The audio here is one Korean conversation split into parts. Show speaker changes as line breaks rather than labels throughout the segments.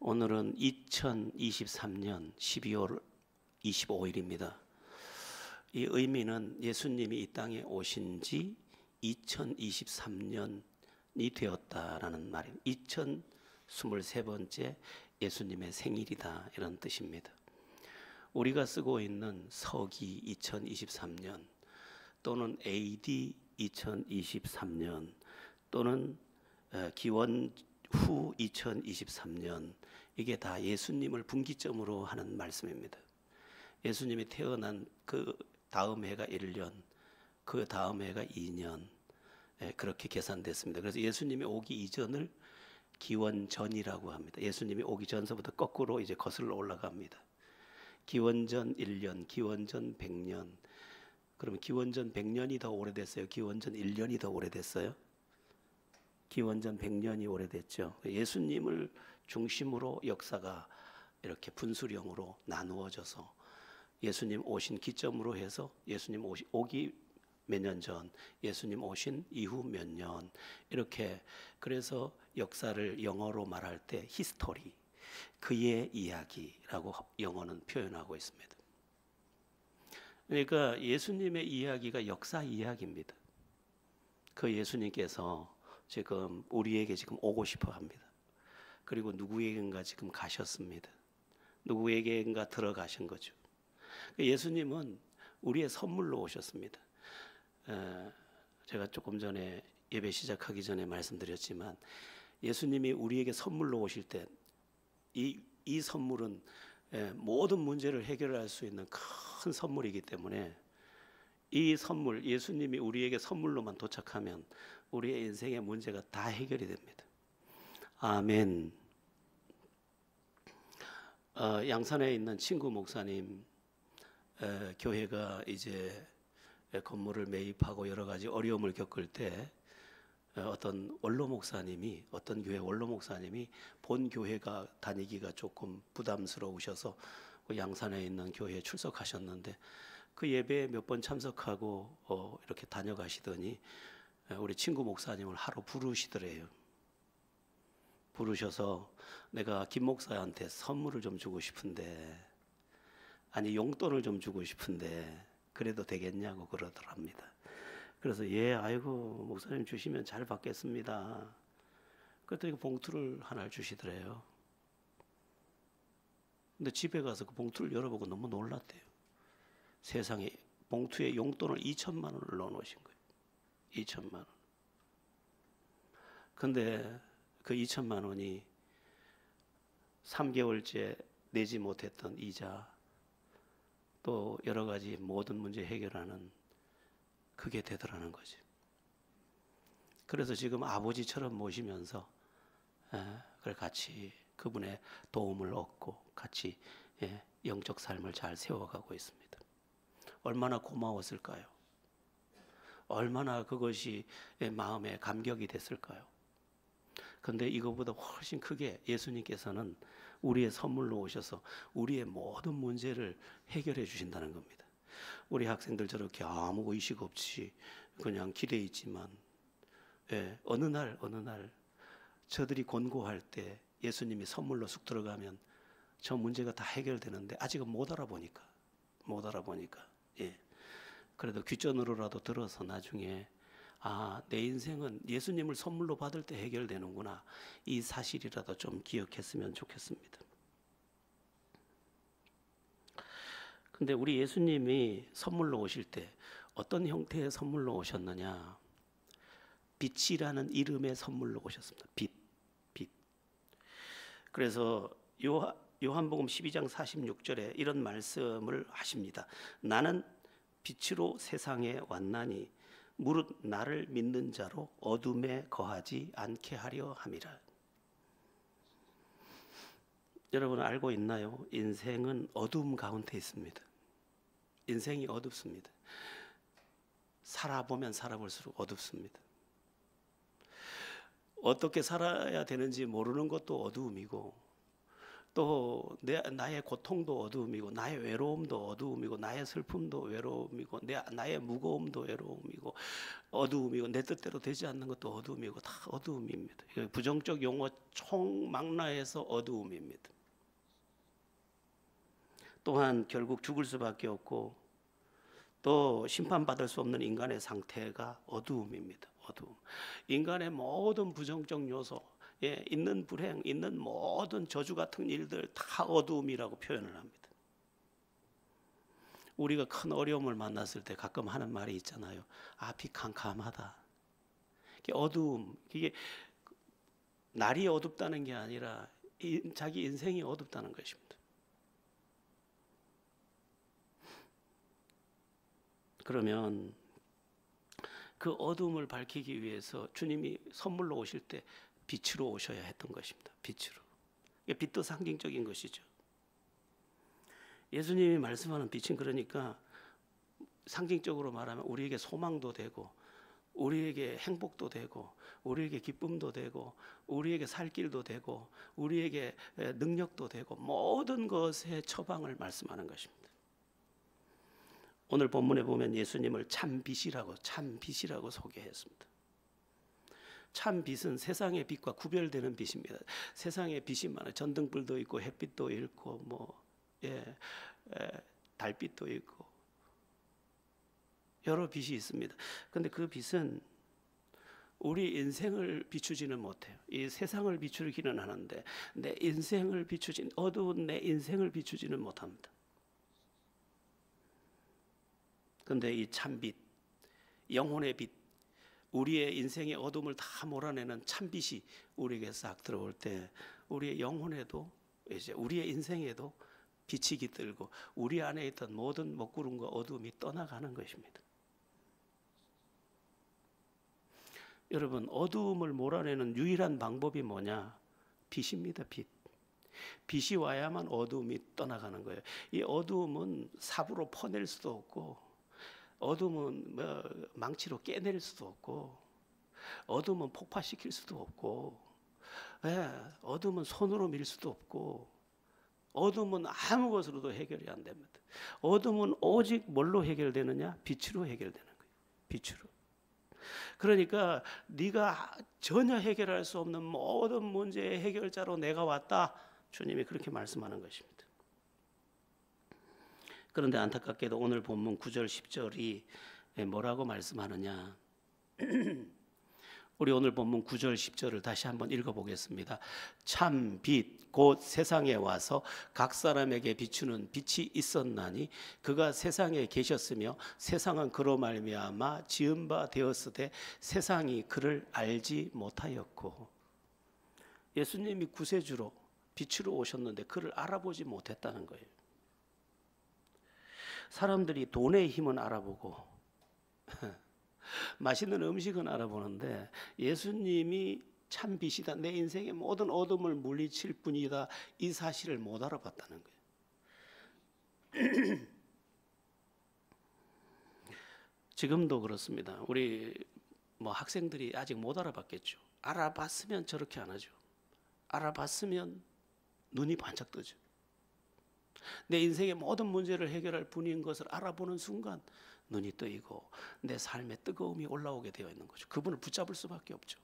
오늘은 2023년 12월 25일입니다. 이 의미는 예수님이 이 땅에 오신 지 2023년이 되었다라는 말입니다. 2023번째 예수님의 생일이다, 이런 뜻입니다. 우리가 쓰고 있는 서기 2023년 또는 AD 2023년 또는 기원 후 2023년, 이게 다 예수님을 분기점으로 하는 말씀입니다. 예수님이 태어난 그 다음 해가 1년, 그 다음 해가 2년, 그렇게 계산됐습니다. 그래서 예수님이 오기 이전을 기원 전이라고 합니다. 예수님이 오기 전서부터 거꾸로 이제 거슬러 올라갑니다. 기원전 1년, 기원전 100년. 그러면 기원전 100년이 더 오래됐어요? 기원전 1년이 더 오래됐어요? 기원전 100년이 오래됐죠. 예수님을 중심으로 역사가 이렇게 분수령으로 나누어져서 예수님 오신 기점으로 해서 예수님 오기 몇 년 전, 예수님 오신 이후 몇 년, 이렇게. 그래서 역사를 영어로 말할 때 히스토리, 그의 이야기라고 영어는 표현하고 있습니다. 그러니까 예수님의 이야기가 역사 이야기입니다. 그 예수님께서 지금 우리에게 지금 오고 싶어 합니다. 그리고 누구에겐가 지금 가셨습니다. 누구에게인가 들어가신 거죠. 예수님은 우리의 선물로 오셨습니다. 제가 조금 전에 예배 시작하기 전에 말씀드렸지만, 예수님이 우리에게 선물로 오실 때 이 선물은 모든 문제를 해결할 수 있는 큰 선물이기 때문에, 이 선물, 예수님이 우리에게 선물로만 도착하면 우리의 인생의 문제가 다 해결이 됩니다. 아멘. 양산에 있는 친구 목사님, 교회가 이제 건물을 매입하고 여러 가지 어려움을 겪을 때 어떤 원로 목사님이, 어떤 교회 원로 목사님이 본 교회가 다니기가 조금 부담스러우셔서 양산에 있는 교회에 출석하셨는데, 그 예배에 몇 번 참석하고 이렇게 다녀가시더니 우리 친구 목사님을 하루 부르시더래요. 부르셔서 내가 김 목사한테 선물을 좀 주고 싶은데, 아니 용돈을 좀 주고 싶은데 그래도 되겠냐고 그러더랍니다. 그래서 아이고 목사님 주시면 잘 받겠습니다. 그랬더니 봉투를 하나를 주시더래요. 근데 집에 가서 그 봉투를 열어보고 너무 놀랐대요. 세상에 봉투에 용돈을 2천만 원을 넣어놓으신 거예요. 2천만 원. 근데 그 2천만 원이 3개월째 내지 못했던 이자, 또 여러 가지 모든 문제 해결하는 그게 되더라는 거지. 그래서 지금 아버지처럼 모시면서 그걸 같이 그분의 도움을 얻고 같이 영적 삶을 잘 세워가고 있습니다. 얼마나 고마웠을까요? 얼마나 그것이 마음에 감격이 됐을까요? 근데 이거보다 훨씬 크게 예수님께서는 우리의 선물로 오셔서 우리의 모든 문제를 해결해 주신다는 겁니다. 우리 학생들 저렇게 아무 의식 없이 그냥 기대해 있지만, 어느 날 저들이 권고할 때 예수님이 선물로 쑥 들어가면 저 문제가 다 해결되는데, 아직은 못 알아보니까 그래도 귓전으로라도 들어서 나중에 내 인생은 예수님을 선물로 받을 때 해결되는구나, 이 사실이라도 좀 기억했으면 좋겠습니다. 근데 우리 예수님이 선물로 오실 때 어떤 형태의 선물로 오셨느냐? 빛이라는 이름의 선물로 오셨습니다. 빛. 그래서 요한복음 12장 46절에 이런 말씀을 하십니다. 나는 빛으로 세상에 왔나니 무릇 나를 믿는 자로 어둠에 거하지 않게 하려 함이라. 여러분 알고 있나요? 인생은 어둠 가운데 있습니다. 인생이 어둡습니다. 살아보면 살아볼수록 어둡습니다. 어떻게 살아야 되는지 모르는 것도 어두움이고, 또 나의 고통도 어두움이고, 나의 외로움도 어두움이고, 나의 슬픔도 외로움이고, 나의 무거움도 외로움이고, 어두움이고, 내 뜻대로 되지 않는 것도 어두움이고, 다 어두움입니다. 부정적 용어 총망라해서 어두움입니다. 또한 결국 죽을 수밖에 없고, 또 심판받을 수 없는 인간의 상태가 어두움입니다. 어두움. 인간의 모든 부정적 요소, 있는 불행, 있는 모든 저주 같은 일들 다 어두움이라고 표현을 합니다. 우리가 큰 어려움을 만났을 때 가끔 하는 말이 있잖아요. 앞이 캄캄하다. 이게 어두움, 이게 날이 어둡다는 게 아니라 자기 인생이 어둡다는 것입니다. 그러면 그 어두움을 밝히기 위해서 주님이 선물로 오실 때 빛으로 오셔야 했던 것입니다. 빛으로. 빛도 상징적인 것이죠. 예수님이 말씀하는 빛은 그러니까 상징적으로 말하면 우리에게 소망도 되고, 우리에게 행복도 되고, 우리에게 기쁨도 되고, 우리에게 살 길도 되고, 우리에게 능력도 되고, 모든 것의 처방을 말씀하는 것입니다. 오늘 본문에 보면 예수님을 참 빛이라고 소개했습니다. 참 빛은 세상의 빛과 구별되는 빛입니다. 세상에 빛이 많아요. 전등불도 있고 햇빛도 있고 달빛도 있고 여러 빛이 있습니다. 그런데 그 빛은 우리 인생을 비추지는 못해요. 이 세상을 비추기는 하는데 내 인생을 어두운 내 인생을 비추지는 못합니다. 그런데 이 참빛, 영혼의 빛, 우리의 인생의 어둠을 다 몰아내는 참빛이 우리에게 싹 들어올 때 우리의 영혼에도 이제 우리의 인생에도 빛이 깃들고 우리 안에 있던 모든 먹구름과 어둠이 떠나가는 것입니다. 여러분, 어두움을 몰아내는 유일한 방법이 뭐냐? 빛입니다. 빛. 빛이 와야만 어두움이 떠나가는 거예요. 이 어두움은 삽으로 퍼낼 수도 없고, 어둠은 망치로 깨낼 수도 없고, 어둠은 폭파시킬 수도 없고, 어둠은 손으로 밀 수도 없고, 어둠은 아무 것으로도 해결이 안 됩니다. 어둠은 오직 뭘로 해결되느냐? 빛으로 해결되는 거예요. 빛으로. 그러니까 네가 전혀 해결할 수 없는 모든 문제의 해결자로 내가 왔다. 주님이 그렇게 말씀하는 것입니다. 그런데 안타깝게도 오늘 본문 9절 10절이 뭐라고 말씀하느냐? 우리 오늘 본문 9절 10절을 다시 한번 읽어보겠습니다. 참 빛 곧 세상에 와서 각 사람에게 비추는 빛이 있었나니 그가 세상에 계셨으며 세상은 그로 말미암아 지은 바 되었으되 세상이 그를 알지 못하였고. 예수님이 구세주로 빛으로 오셨는데 그를 알아보지 못했다는 거예요. 사람들이 돈의 힘은 알아보고 맛있는 음식은 알아보는데 예수님이 참 빛이다, 내 인생의 모든 어둠을 물리칠 뿐이다, 이 사실을 못 알아봤다는 거예요. 지금도 그렇습니다. 우리 학생들이 아직 못 알아봤겠죠. 알아봤으면 저렇게 안 하죠. 알아봤으면 눈이 반짝 뜨죠. 내 인생의 모든 문제를 해결할 분인 것을 알아보는 순간 눈이 뜨이고 내 삶에 뜨거움이 올라오게 되어 있는 거죠. 그분을 붙잡을 수밖에 없죠.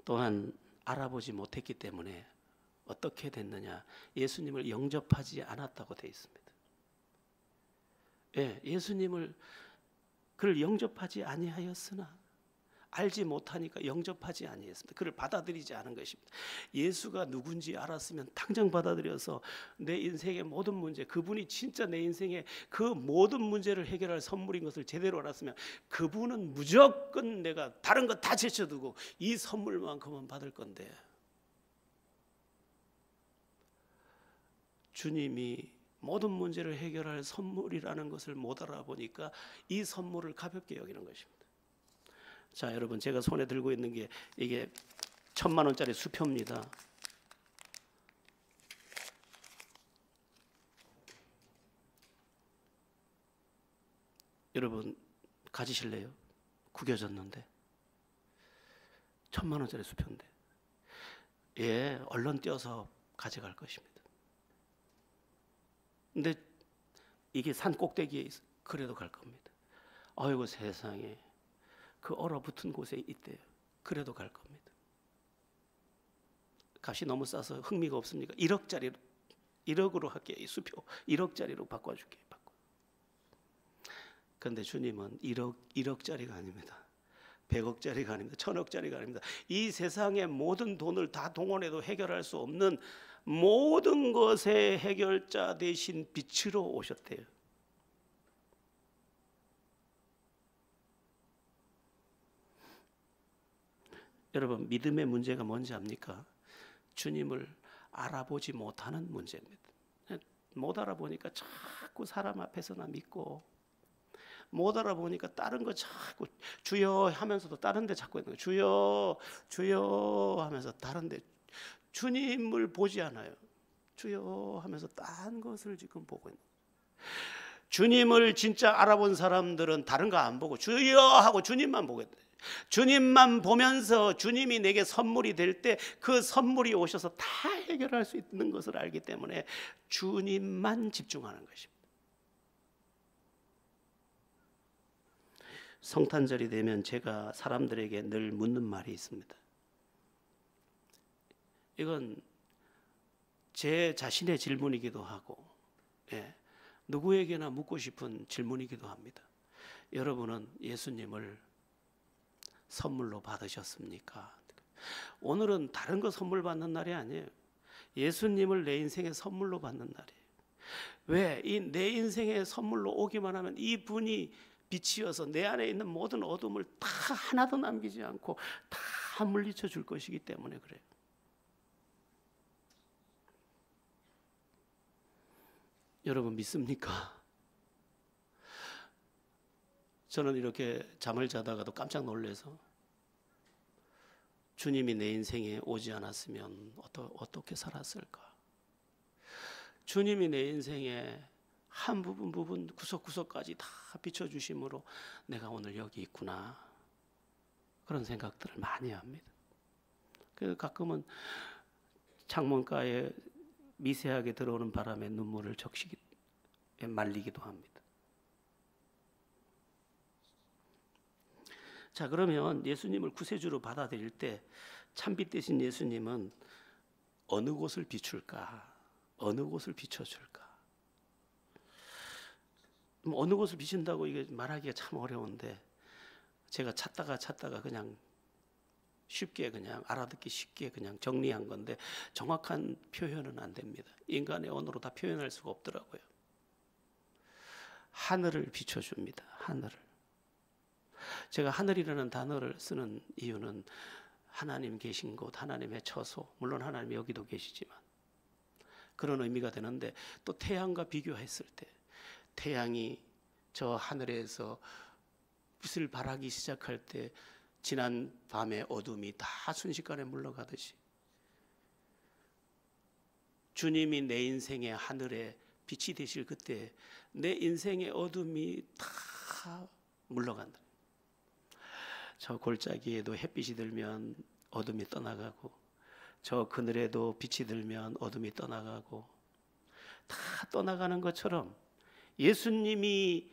또한 알아보지 못했기 때문에 어떻게 됐느냐? 예수님을 영접하지 않았다고 되어 있습니다. 예수님을 그를 영접하지 아니하였으나 알지 못하니까 영접하지 아니했습니다. 그를 받아들이지 않은 것입니다. 예수가 누군지 알았으면 당장 받아들여서 내 인생의 모든 문제, 그분이 진짜 내 인생의 그 모든 문제를 해결할 선물인 것을 제대로 알았으면 그분은 무조건 내가 다른 거 다 제쳐두고 이 선물만큼은 받을 건데, 주님이 모든 문제를 해결할 선물이라는 것을 못 알아보니까 이 선물을 가볍게 여기는 것입니다. 자, 여러분, 제가 손에 들고 있는 게 이게 1,000만 원짜리 수표입니다. 여러분 가지실래요? 구겨졌는데 1,000만 원짜리 수표인데 예, 얼른 뛰어서 가져갈 것입니다. 근데 이게 산 꼭대기에 있어. 그래도 갈 겁니다. 아이고 세상에, 그 얼어붙은 곳에 있대요. 그래도 갈 겁니다. 값이 너무 싸서 흥미가 없습니까? 1억짜리로, 1억으로 할게. 이 수표 1억짜리로 바꿔줄게. 그런데 주님은 1억짜리가 아닙니다. 100억짜리가 아닙니다. 1000억짜리가 아닙니다. 이 세상의 모든 돈을 다 동원해도 해결할 수 없는 모든 것의 해결자 대신 빛으로 오셨대요. 여러분, 믿음의 문제가 뭔지 압니까? 주님을 알아보지 못하는 문제입니다. 못 알아보니까 자꾸 사람 앞에서나 믿고, 못 알아보니까 다른 거 자꾸 주여 하면서도 다른 데 찾고 있는 거예요. 주여 주여 하면서 다른 데, 주님을 보지 않아요. 주여 하면서 딴 것을 지금 보고 있는 거예요. 주님을 진짜 알아본 사람들은 다른 거 안 보고 주여 하고 주님만 보겠대. 주님만 보면서 주님이 내게 선물이 될 때 그 선물이 오셔서 다 해결할 수 있는 것을 알기 때문에 주님만 집중하는 것입니다. 성탄절이 되면 제가 사람들에게 늘 묻는 말이 있습니다. 이건 제 자신의 질문이기도 하고, 누구에게나 묻고 싶은 질문이기도 합니다. 여러분은 예수님을 선물로 받으셨습니까? 오늘은 다른 거 선물 받는 날이 아니에요. 예수님을 내 인생의 선물로 받는 날이에요. 왜? 이 내 인생의 선물로 오기만 하면 이분이 빛이어서 내 안에 있는 모든 어둠을 다 하나도 남기지 않고 다 물리쳐 줄 것이기 때문에 그래요. 여러분 믿습니까? 저는 이렇게 잠을 자다가도 깜짝 놀라서, 주님이 내 인생에 오지 않았으면 어떻게 살았을까? 주님이 내 인생에 한 부분 구석구석까지 다 비춰주심으로 내가 오늘 여기 있구나, 그런 생각들을 많이 합니다. 그래서 가끔은 창문가에 미세하게 들어오는 바람에 눈물을 말리기도 합니다. 자, 그러면 예수님을 구세주로 받아들일 때 참빛 되신 예수님은 어느 곳을 비출까? 어느 곳을 비춰줄까? 어느 곳을 비춘다고 이게 말하기가 참 어려운데, 제가 찾다가 그냥 쉽게, 그냥 알아듣기 쉽게 그냥 정리한 건데 정확한 표현은 안 됩니다. 인간의 언어로 다 표현할 수가 없더라고요. 하늘을 비춰줍니다. 하늘을. 제가 하늘이라는 단어를 쓰는 이유는 하나님 계신 곳, 하나님의 처소, 물론 하나님 여기도 계시지만 그런 의미가 되는데, 또 태양과 비교했을 때 태양이 저 하늘에서 빛을 발하기 시작할 때 지난 밤의 어둠이 다 순식간에 물러가듯이, 주님이 내 인생의 하늘에 빛이 되실 그때 내 인생의 어둠이 다 물러간다. 저 골짜기에도 햇빛이 들면 어둠이 떠나가고, 저 그늘에도 빛이 들면 어둠이 떠나가고, 다 떠나가는 것처럼 예수님이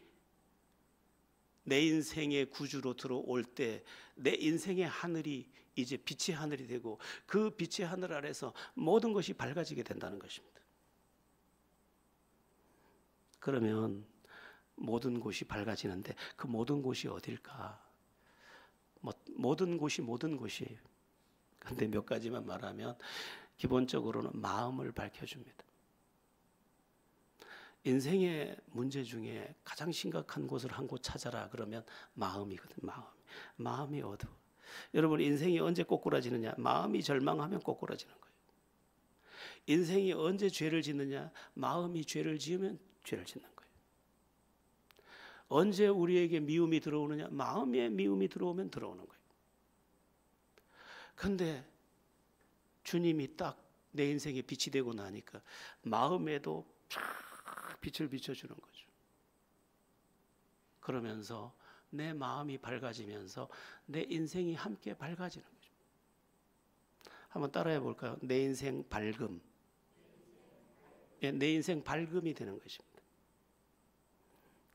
내 인생의 구주로 들어올 때 내 인생의 하늘이 이제 빛의 하늘이 되고, 그 빛의 하늘 아래서 모든 것이 밝아지게 된다는 것입니다. 그러면 모든 곳이 밝아지는데 그 모든 곳이 어딜까? 모든 곳이에요. 그런데 몇 가지만 말하면, 기본적으로는 마음을 밝혀줍니다. 인생의 문제 중에 가장 심각한 곳을 한 곳 찾아라 그러면 마음이거든. 마음이 어두워. 여러분, 인생이 언제 꼬꾸라지느냐? 마음이 절망하면 꼬꾸라지는 거예요. 인생이 언제 죄를 짓느냐? 마음이 죄를 지으면 죄를 짓는 거예요. 언제 우리에게 미움이 들어오느냐? 마음에 미움이 들어오면 들어오는 거예요. 그런데 주님이 딱 내 인생에 빛이 되고 나니까 마음에도 빛을 비춰주는 거죠. 그러면서 내 마음이 밝아지면서 내 인생이 함께 밝아지는 거죠. 한번 따라해 볼까요? 내 인생 밝음. 예, 내 인생 밝음이 되는 것입니다.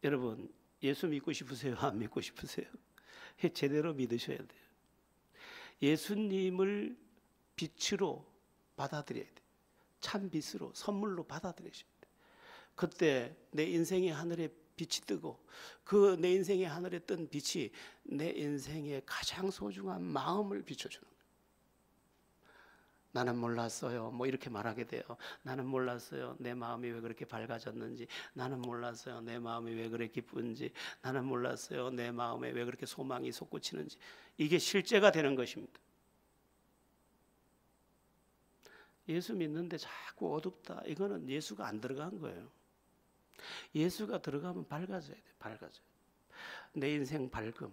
여러분, 예수 믿고 싶으세요? 안 믿고 싶으세요? 제대로 믿으셔야 돼요. 예수님을 빛으로 받아들여야 돼요. 참 빛으로, 선물로 받아들이셔야 돼요. 그때 내 인생의 하늘에 빛이 뜨고, 그 내 인생의 하늘에 뜬 빛이 내 인생의 가장 소중한 마음을 비춰주는 거예요. 나는 몰랐어요. 뭐 이렇게 말하게 돼요. 나는 몰랐어요. 내 마음이 왜 그렇게 밝아졌는지. 나는 몰랐어요. 내 마음이 왜 그렇게 기쁜지. 나는 몰랐어요. 내 마음에 왜 그렇게 소망이 솟구치는지. 이게 실제가 되는 것입니다. 예수 믿는데 자꾸 어둡다. 이거는 예수가 안 들어간 거예요. 예수가 들어가면 밝아져야 돼. 밝아져요. 내 인생 밝음.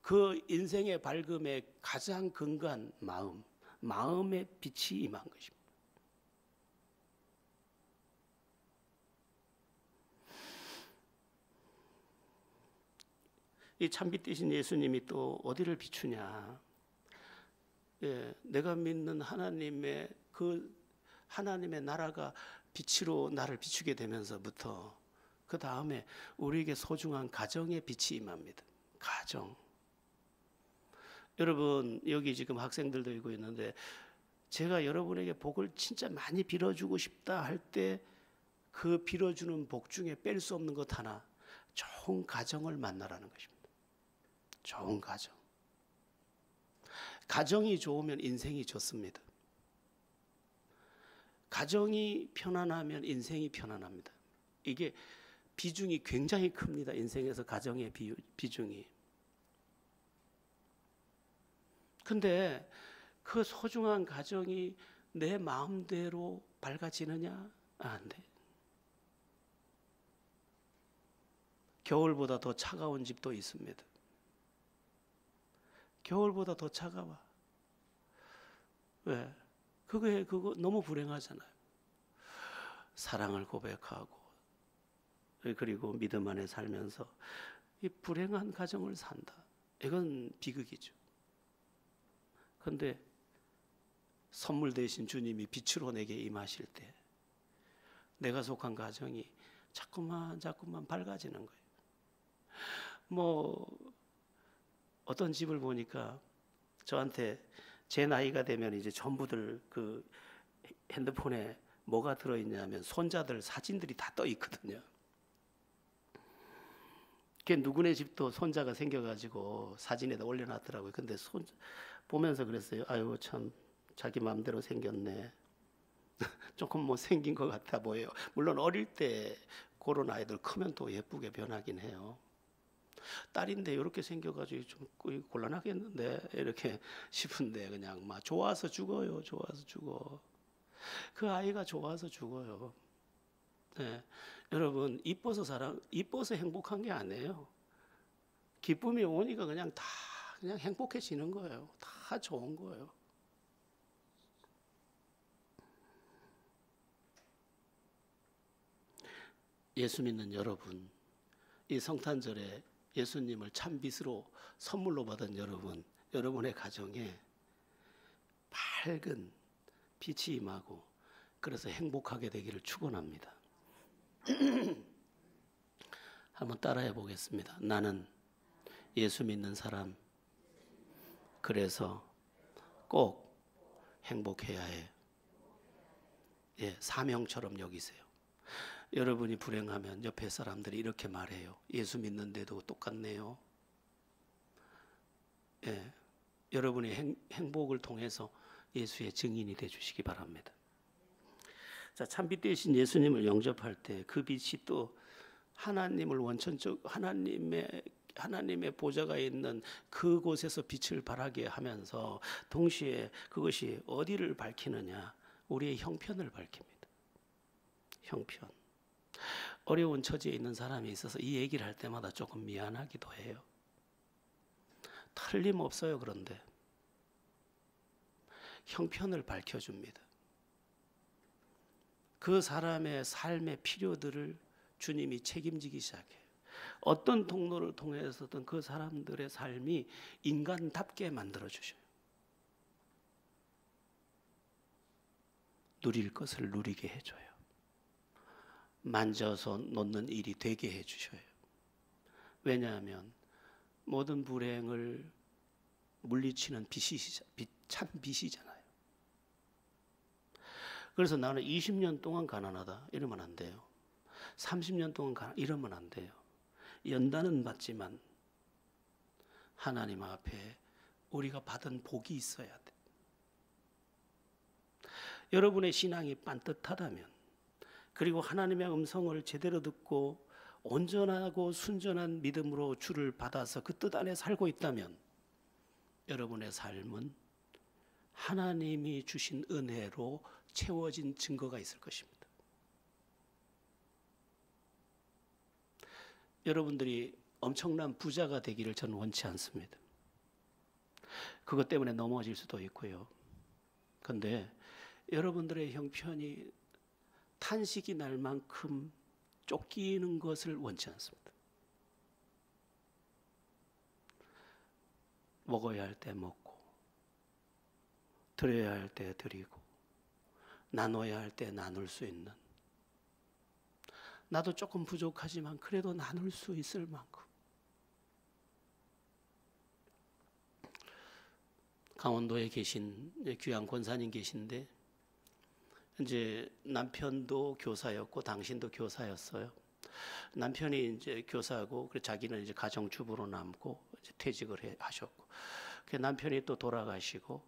그 인생의 밝음의 가장 근간 마음. 마음의 빛이 임한 것입니다. 이 참빛 되신 예수님이 또 어디를 비추냐? 예, 내가 믿는 하나님의 그 하나님의 나라가 빛으로 나를 비추게 되면서부터 그 다음에 우리에게 소중한 가정의 빛이 임합니다. 가정. 여러분 여기 지금 학생들도 있고 있는데 제가 여러분에게 복을 진짜 많이 빌어주고 싶다 할 때 그 빌어주는 복 중에 뺄 수 없는 것 하나, 좋은 가정을 만나라는 것입니다. 좋은 가정. 가정이 좋으면 인생이 좋습니다. 가정이 편안하면 인생이 편안합니다. 이게 비중이 굉장히 큽니다. 인생에서 가정의 비중이. 근데 그 소중한 가정이 내 마음대로 밝아지느냐? 안 돼. 겨울보다 더 차가운 집도 있습니다. 겨울보다 더 차가워. 왜? 그거 너무 불행하잖아요. 사랑을 고백하고 그리고 믿음 안에 살면서 이 불행한 가정을 산다. 이건 비극이죠. 그런데 선물 대신 주님이 빛으로 내게 임하실 때 내가 속한 가정이 자꾸만 밝아지는 거예요. 뭐 어떤 집을 보니까 저한테 제 나이가 되면 이제 전부들 그 핸드폰에 뭐가 들어있냐면 손자들 사진들이 다 떠 있거든요. 그 누구네 집도 손자가 생겨가지고 사진에다 올려놨더라고요. 근데 보면서 그랬어요. 아유 참 자기 마음대로 생겼네. 조금 뭐 생긴 것 같아 보여요. 물론 어릴 때 그런 아이들 크면 또 예쁘게 변하긴 해요. 딸인데 이렇게 생겨가지고 좀 곤란하겠는데 이렇게 싶은데 그냥 막 좋아서 죽어요. 좋아서 죽어. 그 아이가 좋아서 죽어요. 네. 여러분 이뻐서 행복한 게 아니에요. 기쁨이 오니까 그냥 행복해지는 거예요. 다 좋은 거예요. 예수 믿는 여러분, 이 성탄절에 예수님을 참빛으로 선물로 받은 여러분, 여러분의 가정에 밝은 빛이 임하고 그래서 행복하게 되기를 축원합니다. 한번 따라해 보겠습니다. 나는 예수 믿는 사람, 그래서 꼭 행복해야 해. 예, 사명처럼 여기세요. 여러분이 불행하면 옆에 사람들이 이렇게 말해요. 예수 믿는데도 똑같네요. 예, 여러분의 행복을 통해서 예수의 증인이 되주시기 바랍니다. 자, 참빛 되신 예수님을 영접할 때 그 빛이 또 하나님을 하나님의 보좌가 있는 그곳에서 빛을 발하게 하면서 동시에 그것이 어디를 밝히느냐? 우리의 형편을 밝힙니다. 형편. 어려운 처지에 있는 사람이 있어서 이 얘기를 할 때마다 조금 미안하기도 해요. 틀림없어요. 그런데 형편을 밝혀줍니다. 그 사람의 삶의 필요들을 주님이 책임지기 시작해요. 어떤 통로를 통해서든 그 사람들의 삶이 인간답게 만들어주셔요. 누릴 것을 누리게 해줘요. 만져서 놓는 일이 되게 해주셔요. 왜냐하면 모든 불행을 물리치는 참 빛이잖아요. 그래서 나는 20년 동안 가난하다 이러면 안 돼요. 30년 동안 이러면 안 돼요. 연단은 받지만 하나님 앞에 우리가 받은 복이 있어야 돼. 여러분의 신앙이 반듯하다면, 그리고 하나님의 음성을 제대로 듣고 온전하고 순전한 믿음으로 주를 받아서 그 뜻 안에 살고 있다면 여러분의 삶은 하나님이 주신 은혜로 채워진 증거가 있을 것입니다. 여러분들이 엄청난 부자가 되기를 저는 원치 않습니다. 그것 때문에 넘어질 수도 있고요. 그런데 여러분들의 형편이 탄식이 날 만큼 쫓기는 것을 원치 않습니다. 먹어야 할 때 먹고, 드려야 할 때 드리고, 나눠야 할 때 나눌 수 있는, 나도 조금 부족하지만 그래도 나눌 수 있을 만큼. 강원도에 계신 귀한 권사님 계신데, 이제 남편도 교사였고 당신도 교사였어요. 남편이 이제 교사고 자기는 이제 가정주부로 남고 이제 퇴직을 하셨고, 남편이 또 돌아가시고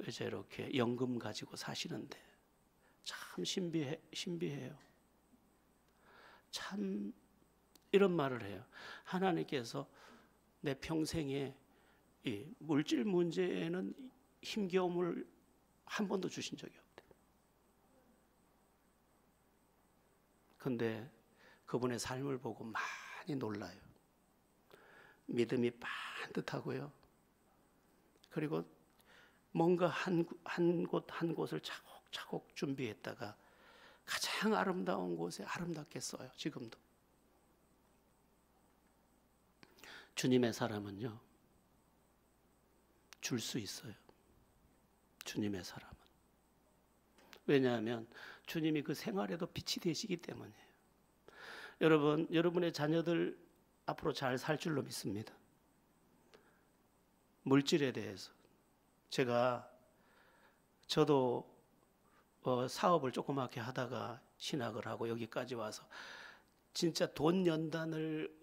이제 이렇게 연금 가지고 사시는데 참 신비해요. 참 이런 말을 해요. 하나님께서 내 평생에 이 물질 문제에는 힘겨움을 한 번도 주신 적이 없대. 근데 그분의 삶을 보고 많이 놀라요. 믿음이 반듯하고요. 그리고 뭔가 한 곳을 차곡차곡 준비했다가 가장 아름다운 곳에 아름답게 써요. 지금도. 주님의 사람은요, 줄 수 있어요. 주님의 사람은. 왜냐하면 주님이 그 생활에도 빛이 되시기 때문이에요. 여러분, 여러분의 자녀들 앞으로 잘 살 줄로 믿습니다. 물질에 대해서 저도 사업을 조그맣게 하다가 신학을 하고 여기까지 와서 진짜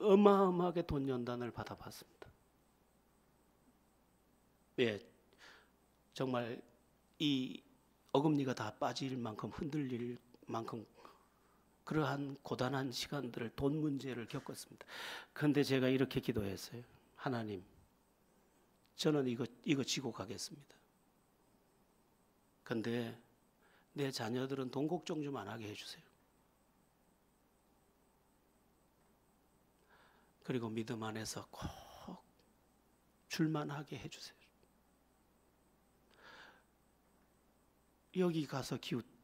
어마어마하게 돈 연단을 받아봤습니다. 예, 정말 이 어금니가 다 빠질 만큼 흔들릴 만큼 그러한 고단한 시간들을, 돈 문제를 겪었습니다. 그런데 제가 이렇게 기도했어요. 하나님, 저는 이거 지고 가겠습니다. 그런데 내 자녀들은 돈 걱정 좀 안 하게 해주세요. 그리고 믿음 안에서 꼭 줄만하게 해주세요. 여기 가서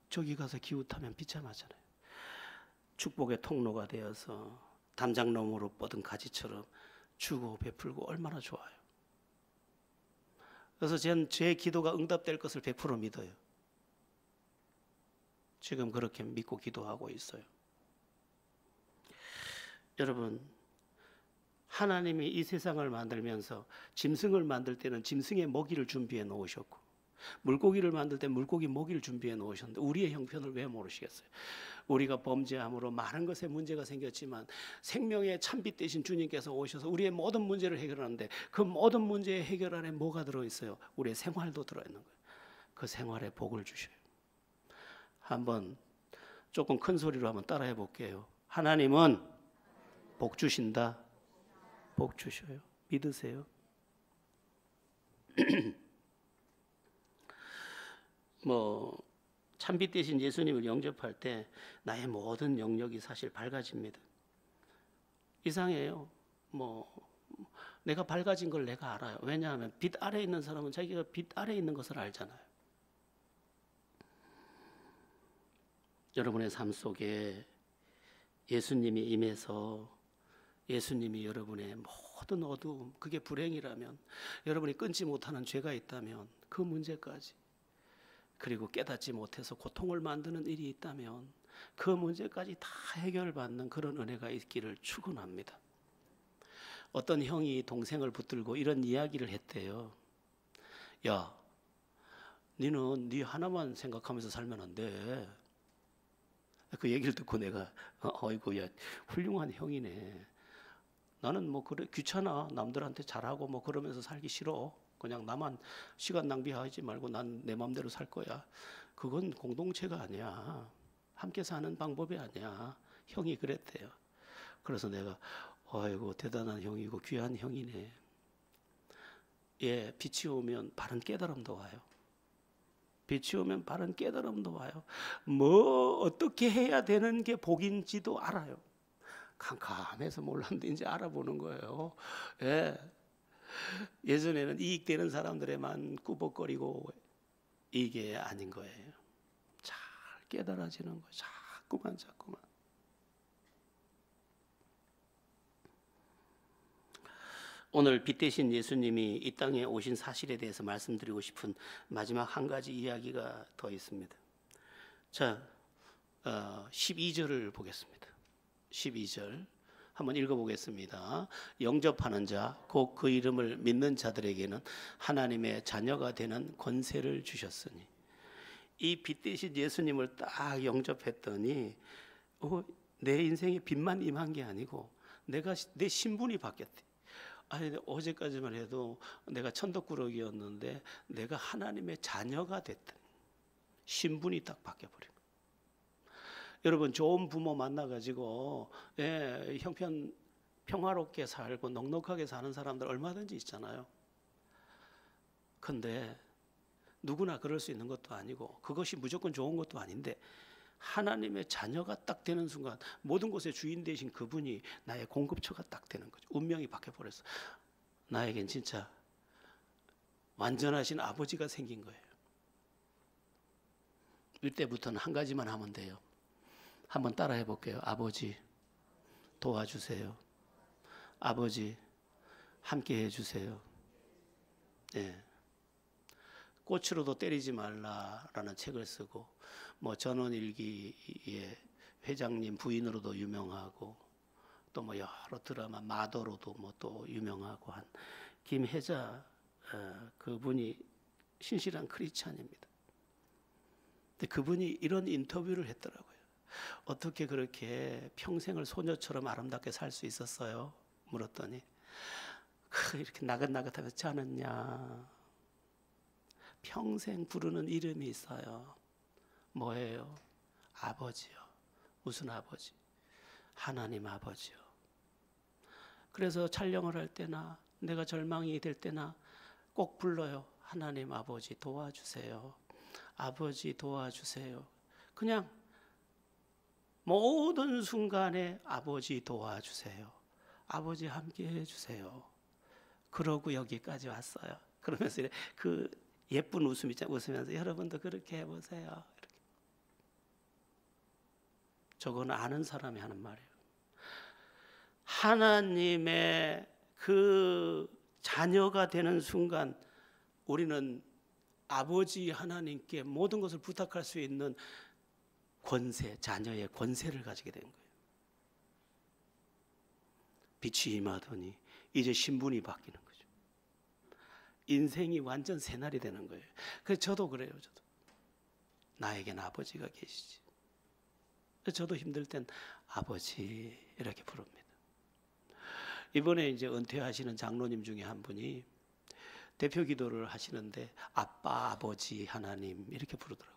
저기 가서 기웃하면 비참하잖아요. 축복의 통로가 되어서 담장너머로 뻗은 가지처럼 주고 베풀고 얼마나 좋아요. 그래서 제 기도가 응답될 것을 100% 믿어요. 지금 그렇게 믿고 기도하고 있어요. 여러분, 하나님이 이 세상을 만들면서 짐승을 만들 때는 짐승의 먹이를 준비해 놓으셨고, 물고기를 만들 때 물고기 먹이를 준비해 놓으셨는데 우리의 형편을 왜 모르시겠어요? 우리가 범죄함으로 많은 것에 문제가 생겼지만 생명의 참빛 되신 주님께서 오셔서 우리의 모든 문제를 해결하는데, 그 모든 문제의 해결 안에 뭐가 들어있어요? 우리의 생활도 들어있는 거예요. 그 생활에 복을 주셔요. 한번 조금 큰 소리로 한번 따라해 볼게요. 하나님은 복 주신다. 복 주셔요. 믿으세요. 참빛 되신 예수님을 영접할 때 나의 모든 영역이 사실 밝아집니다. 이상해요. 내가 밝아진 걸 내가 알아요. 왜냐하면 빛 아래에 있는 사람은 자기가 빛 아래에 있는 것을 알잖아요. 여러분의 삶 속에 예수님이 임해서 예수님이 여러분의 모든 어두움, 그게 불행이라면, 여러분이 끊지 못하는 죄가 있다면 그 문제까지 그리고 깨닫지 못해서 고통을 만드는 일이 있다면 그 문제까지 다 해결받는 그런 은혜가 있기를 축원합니다. 어떤 형이 동생을 붙들고 이런 이야기를 했대요. 야, 니는 니 하나만 생각하면서 살면 안 돼. 그 얘기를 듣고 내가 어이구, 야, 훌륭한 형이네. 나는 뭐 그래 귀찮아. 남들한테 잘하고 뭐 그러면서 살기 싫어. 그냥 나만 시간 낭비하지 말고 난 내 마음대로 살 거야. 그건 공동체가 아니야. 함께 사는 방법이 아니야. 형이 그랬대요. 그래서 내가 아이고 대단한 형이고 귀한 형이네. 예, 빛이 오면 바른 깨달음도 와요. 빛이 오면 바른 깨달음도 와요. 뭐 어떻게 해야 되는 게 복인지도 알아요. 캄캄해서 몰랐는데 이제 알아보는 거예요. 예. 예전에는 이익되는 사람들에만 꾸벅거리고 이게 아닌 거예요. 잘 깨달아지는 거예요. 자꾸만. 오늘 빛 대신 예수님이 이 땅에 오신 사실에 대해서 말씀드리고 싶은 마지막 한 가지 이야기가 더 있습니다. 자, 12절을 보겠습니다. 12절 한번 읽어보겠습니다. 영접하는 자, 곧 그 이름을 믿는 자들에게는 하나님의 자녀가 되는 권세를 주셨으니. 이 빛 대신 예수님을 딱 영접했더니 내 인생에 빛만 임한 게 아니고 내 신분이 바뀌었대. 아니, 어제까지만 해도 내가 천덕꾸러기였는데 내가 하나님의 자녀가 됐다. 신분이 딱 바뀌어버린 거예요. 여러분, 좋은 부모 만나가지고 형편 평화롭게 살고 넉넉하게 사는 사람들 얼마든지 있잖아요. 근데 누구나 그럴 수 있는 것도 아니고 그것이 무조건 좋은 것도 아닌데 하나님의 자녀가 딱 되는 순간 모든 것의 주인 되신 그분이 나의 공급처가 딱 되는 거죠. 운명이 바뀌어버렸어. 나에겐 진짜 완전하신 아버지가 생긴 거예요. 이때부터는 한 가지만 하면 돼요. 한번 따라해 볼게요. 아버지 도와주세요. 아버지 함께 해주세요. 예. 꽃으로도 때리지 말라라는 책을 쓰고 뭐 전원일기의 회장님 부인으로도 유명하고 또 뭐 여러 드라마 마더로도 뭐 또 유명하고 한 김혜자 그분이 신실한 크리스찬입니다. 근데 그분이 이런 인터뷰를 했더라고요. 어떻게 그렇게 평생을 소녀처럼 아름답게 살 수 있었어요? 물었더니 이렇게 나긋나긋하지 않았냐? 평생 부르는 이름이 있어요. 뭐예요? 아버지요. 무슨 아버지? 하나님 아버지요. 그래서 촬영을 할 때나 내가 절망이 될 때나 꼭 불러요. 하나님 아버지 도와주세요. 아버지 도와주세요. 그냥 모든 순간에 아버지 도와주세요. 아버지 함께 해주세요. 그러고 여기까지 왔어요. 그러면서 그 예쁜 웃음 있잖아요. 웃으면서 여러분도 그렇게 해보세요. 이렇게. 저거는 아는 사람이 하는 말이에요. 하나님의 그 자녀가 되는 순간 우리는 아버지 하나님께 모든 것을 부탁할 수 있는 권세, 자녀의 권세를 가지게 된 거예요. 빛이 임하더니 이제 신분이 바뀌는 거죠. 인생이 완전 새날이 되는 거예요. 그래서 저도 그래요. 저도 나에겐 아버지가 계시지. 저도 힘들 땐 아버지 이렇게 부릅니다. 이번에 이제 은퇴하시는 장로님 중에 한 분이 대표 기도를 하시는데 아빠, 아버지, 하나님 이렇게 부르더라고요.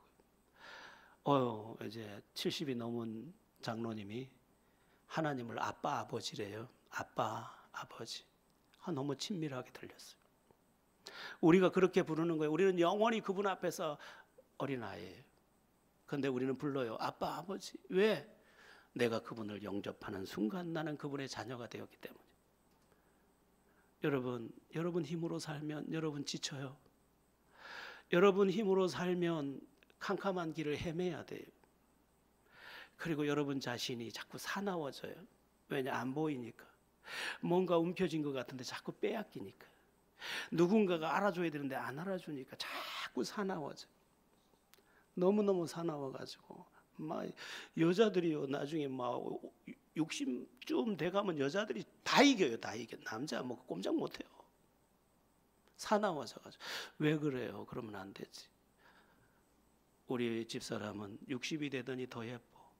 이제 70이 넘은 장로님이 하나님을 아빠, 아버지래요. 아빠, 아버지. 너무 친밀하게 들렸어요. 우리가 그렇게 부르는 거예요. 우리는 영원히 그분 앞에서 어린아이예요. 그런데 우리는 불러요. 아빠, 아버지. 왜? 내가 그분을 영접하는 순간 나는 그분의 자녀가 되었기 때문에. 여러분 힘으로 살면 여러분 지쳐요. 여러분 힘으로 살면 캄캄한 길을 헤매야 돼요. 그리고 여러분 자신이 자꾸 사나워져요. 왜냐? 안 보이니까. 뭔가 움켜진 것 같은데 자꾸 빼앗기니까. 누군가가 알아줘야 되는데 안 알아주니까 자꾸 사나워져. 너무너무 사나워가지고 막 여자들이요 나중에 막 60쯤 돼가면 여자들이 다 이겨요. 다 이겨. 남자 뭐 꼼짝 못해요. 사나워져가지고. 왜 그래요? 그러면 안 되지. 우리 집사람은 60이 되더니 더 예뻐,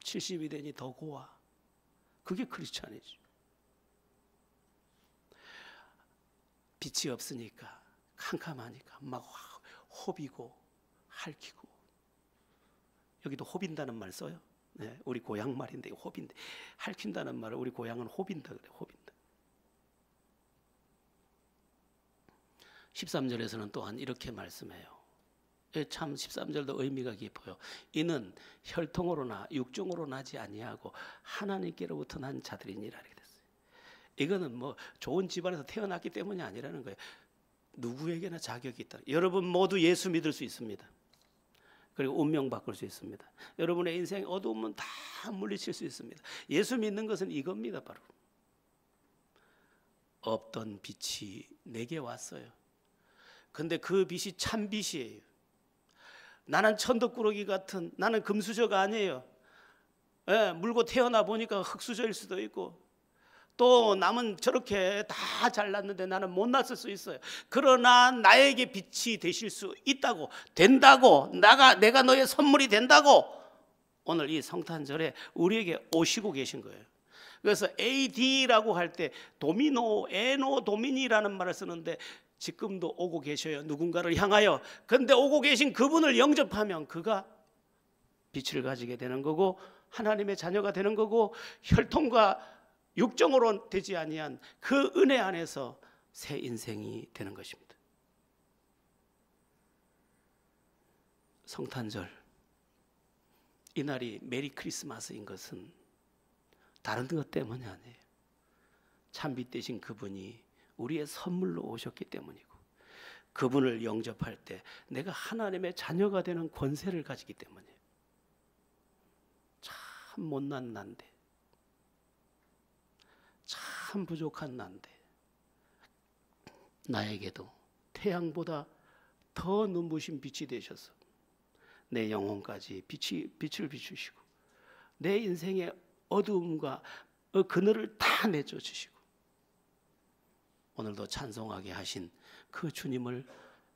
70이 되니 더 고와. 그게 크리스찬이죠. 빛이 없으니까, 캄캄하니까 막 호비고 핥히고. 여기도 호빈다는 말 써요. 네, 우리 고향 말인데 호빈데, 핥힌다는 말을 우리 고향은 호빈다 그래. 호빈다. 13절에서는 또한 이렇게 말씀해요. 참 13절도 의미가 깊어요. 이는 혈통으로나 육종으로 나지 아니하고 하나님께로부터 난 자들이니라 이렇게 됐어요. 이거는 뭐 좋은 집안에서 태어났기 때문이 아니라는 거예요. 누구에게나 자격이 있다. 여러분 모두 예수 믿을 수 있습니다. 그리고 운명 바꿀 수 있습니다. 여러분의 인생 어두움은 다 물리칠 수 있습니다. 예수 믿는 것은 이겁니다. 바로 없던 빛이 내게 왔어요. 근데 그 빛이 참 빛이에요. 나는 천덕꾸러기 같은, 나는 금수저가 아니에요. 예, 물고 태어나 보니까 흙수저일 수도 있고, 또 남은 저렇게 다 잘났는데 나는 못났을 수 있어요. 그러나 나에게 빛이 되실 수 있다고, 된다고, 내가 너의 선물이 된다고 오늘 이 성탄절에 우리에게 오시고 계신 거예요. 그래서 AD라고 할 때 도미노, 에노 도미니라는 말을 쓰는데 지금도 오고 계셔요. 누군가를 향하여. 근데 오고 계신 그분을 영접하면 그가 빛을 가지게 되는 거고 하나님의 자녀가 되는 거고 혈통과 육정으로 되지 아니한 그 은혜 안에서 새 인생이 되는 것입니다. 성탄절 이날이 메리 크리스마스인 것은 다른 것 때문이 아니에요. 참빛 되신 그분이 우리의 선물로 오셨기 때문이고, 그분을 영접할 때 내가 하나님의 자녀가 되는 권세를 가지기 때문이에요. 참 못난 난데, 참 부족한 난데 나에게도 태양보다 더 눈부신 빛이 되셔서 내 영혼까지 빛을 비추시고 내 인생의 어두움과 그늘을 다 내쫓으시고 오늘도 찬송하게 하신 그 주님을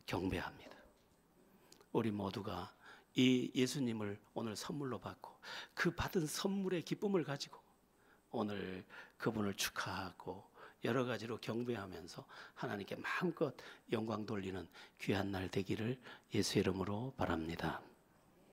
경배합니다. 우리 모두가 이 예수님을 오늘 선물로 받고 그 받은 선물의 기쁨을 가지고 오늘 그분을 축하하고 여러 가지로 경배하면서 하나님께 마음껏 영광 돌리는 귀한 날 되기를 예수 이름으로 바랍니다.